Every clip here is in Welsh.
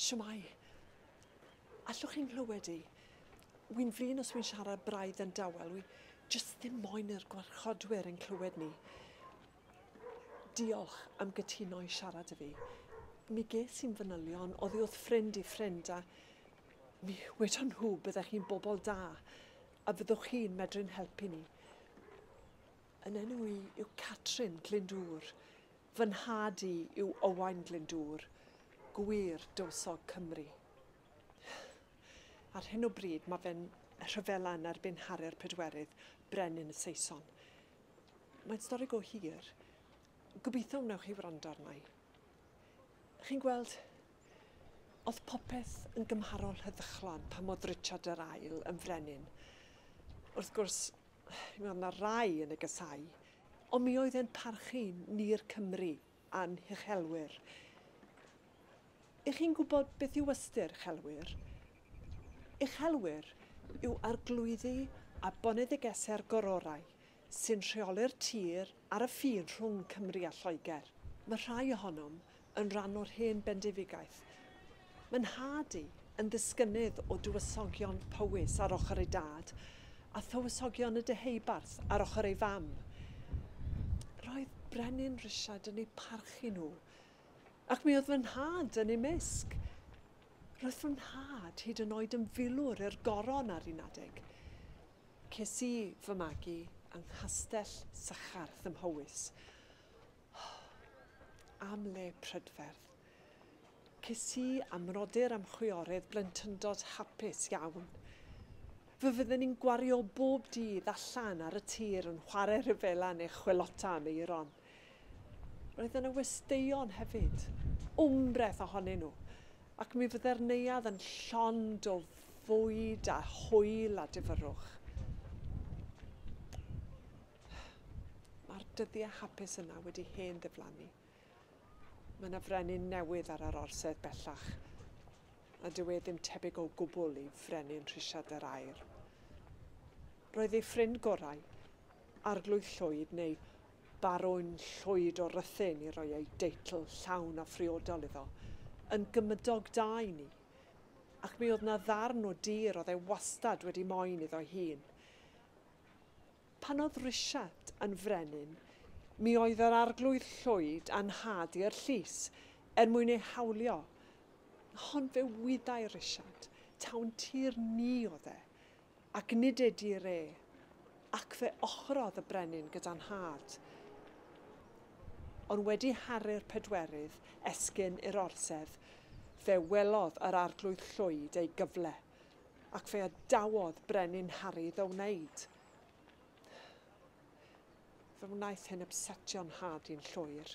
Siwmai, allwch chi'n clywed i? Wy'n flin os wy'n siarad braidd yn dawel. Wy jyst ddim moyn i'r gwarchodwyr yn clywed ni. Diolch am gytuno i siarad â fi. Mi ges i'n fanylion oddi wrth ffrind i ffrind a mi wedon nhw byddech chi'n bobl da a fyddwch chi'n medru'n helpu ni. Yn enw i yw Catrin Glyndŵr. Fy nhad i yw Owain Glyndŵr, gwir dywysog Cymru. Ar hyn o bryd mae fe'n rhyfela yn erbyn Harri'r Pedwerydd, Brenin y Saeson. Mae'n stori go hir. Gobeithio wnewch chi wrando arna i. Chi'n gweld, oedd popeth yn gymharol heddychlon pan oedd Richard yr Ail yn frenin. Wrth gwrs, mi oedd yna rai yn y gysau, ond mi oedd e'n parchu ni'r Cymru a'n hychelwyr. Ych chi'n gwybod beth yw ystyr chelwyr? Uchelwyr yw arglwyddi a boneddigesau'r gororau sy'n rheoli'r tir ar y ffin rhwng Cymru a Lloegr. Mae rhai ohonom yn rhan o'r hen bendifigaeth. Mae'n nhad i yn ddisgynydd o dywysogion Powys ar ochr ei dad a thywysogion y deheubarth ar ochr ei fam. Roedd Brenin Richard yn eu parchu nhw ac mi oedd fy nhad yn ei misg. Roedd fy nhad hyd yn oed yn filwr i'r goron ar un adeg. Ces i fy magu yng Nghastell Sycharth ym Mhowys. Am le prydferth. Ces i amrodir am chwiorydd blentyndod hapus iawn. Fe fydden ni'n gwario bob dydd allan ar y tir yn chwarae rhyfela neu chwilota am eiron. Roedd yna westeion hefyd, wmbreth ohonyn nhw, ac mi fydde'r neuadd yn llond o fwyd a hwyl a difyrwch. Mae'r dyddiau hapus yna wedi hen ddiflannu. Mae yna frenin newydd ar yr orsedd bellach, a dyw e ddim tebyg o gwbl i frenin Richard yr Air. Roedd ei ffrind gorau, Arglwydd Llwyd neu Barwn Llwyd o Rhythyn i roi ei deitl llawn a phriodol iddo, yn gymydog da i ni, ac mi oedd na ddarn o dir oedd e wastad wedi moyn iddo hun. Pan oedd Richard yn frenin, mi oedd yr Arglwydd Llwyd a'n had i'r llys mwyn ei hawlio. Hon fe wyddai Richard, tawn tir ni oedd e, ac nid e dir e, ac fe ochrodd y brenin gyda'n had. Ond wedi Harri'r Pedwerydd esgyn i'r orsedd, fe welodd yr Arglwydd Llwyd ei gyfle, ac fe adawodd brenin Harry iddo wneud. Fe wnaeth hyn upsetio'n had i'n llwyr.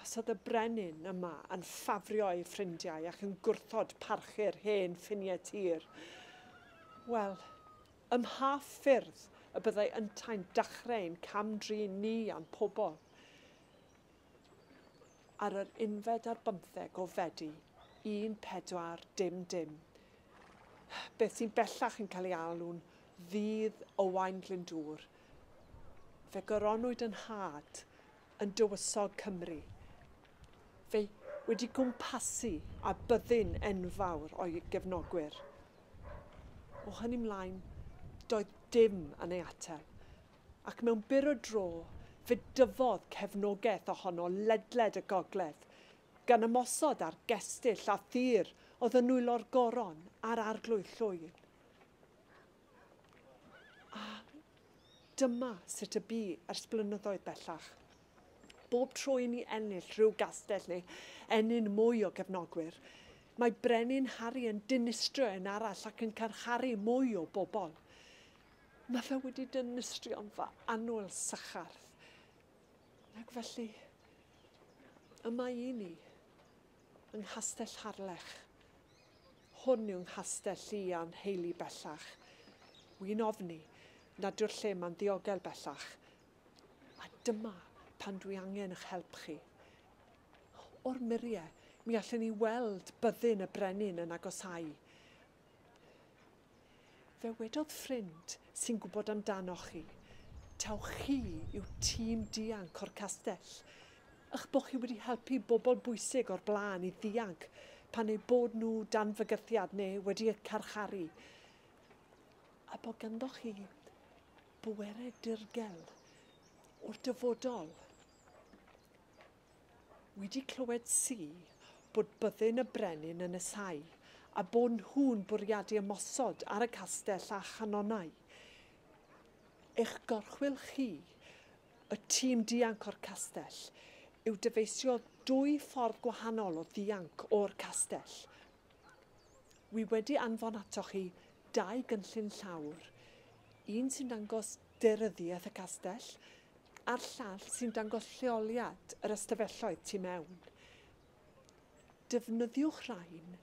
Os oedd y brenin yma yn ffafrio ei ffrindiau ac yn gwrthod parchu'r hen ffiniau tir, wel, ym mha ffyrdd y byddai ynta'n dechrau'n camdrin ni a'n pobl. Ar yr 15 o Fedi, 1400, beth sy'n bellach yn cael ei alw'n ddydd Owain Glyndŵr, fe goronwyd yn had yn dywysog Cymru. Fe wedi gwmpasu a byddin enfawr o'i gefnogwyr. O hynny mlaen, doedd dim yn ei ateb, ac mewn byr o dro, fe dyfodd cefnogaeth ohono ledled y gogledd, gan ymosod ar gestyll a thir oedd yn nwylo'r goron a'r Arglwydd Llwyd. A dyma sut y bu ers blynyddoedd bellach. Bob tro i ni ennill rhyw gastell neu ennyn mwy o gefnogwyr, mae Brenin Harry yn dinistrio un arall ac yn carcharu mwy o bobl. Mae fe wedi dinistrio'n fa annwyl Sycharth. Ac felly, yma i ni, yng Nghastell Harlech. Hwn yw'n nghastell i a'n heulu bellach. Wy'n ofni nad yw'r lle ma'n ddiogel bellach. A dyma pan dwi angen eich help chi. O'r muriau, mi allan ni weld byddin y brenin yn agosau. Fe wedodd ffrind sy'n gwybod amdano chi, taw chi yw tîm dianc o'r castell, eich bod chi wedi helpu bobl bwysig o'r blaen i ddianc pan eu bod nhw dan fygythiad neu wedi y carcharu. A bod ganddoch chi bwerau dirgel o'r dyfodol. Wedi clywed bod byddin y brenin yn y sai a bod nhw'n bwriadu ymosod ar y castell a chanonau. Eich gorchwil chi, y tîm dianc o'r castell, yw dyfeisio 2 ffordd gwahanol o ddianc o'r castell. Wi wedi anfon atoch chi 2 gynllun llawr, un sy'n dangos deryddiaeth y castell, a'r llall sy'n dangos lleoliad yr ystafelloedd tu mewn. Defnyddiwch rhain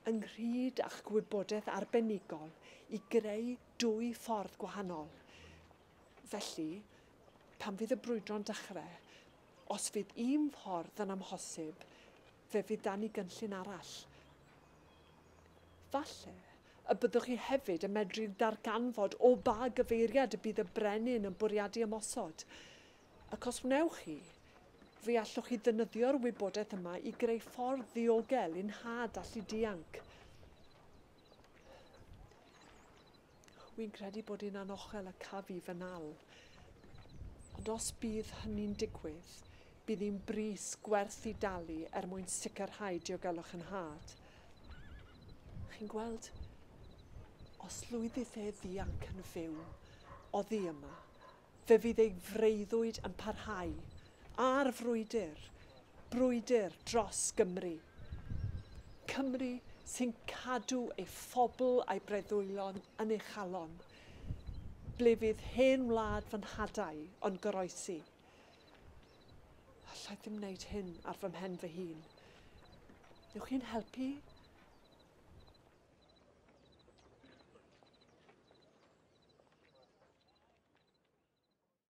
ynghyd a'ch gwybodaeth arbenigol i greu 2 ffordd gwahanol. Felly, pan fydd y brwydro'n dechrau, os fydd un ffordd yn amhosib, fe fydd dan ni gynllun arall. Falle, y byddwch chi hefyd yn medru darganfod o ba gyfeiriad y bydd y brenin yn bwriadu ymosod. Ac os wnewch chi, fe allwch chi ddefnyddio'r wybodaeth yma i greu ffordd ddiogel i'n had allu dianc. Wi'n credu bod i'n anochel y cafu fy nal. Ond os bydd hynny'n digwydd, bydd hi'n bris gwerth i dalu mwyn sicrhau diogelwch yn had. Chi'n gweld, os lwyddydd e ddianc yn fyw, oddi yma, fe fydd ei freuddwyd yn parhau a'r brwydr dros Gymru. Cymru sy'n cadw ei phobl a'i breuddwylion yn ei chalon, ble fydd hen wlad fy nhadau o'n goroesi. Allai ddim wneud hyn ar fy mhen fy hun. Newch chi'n helpu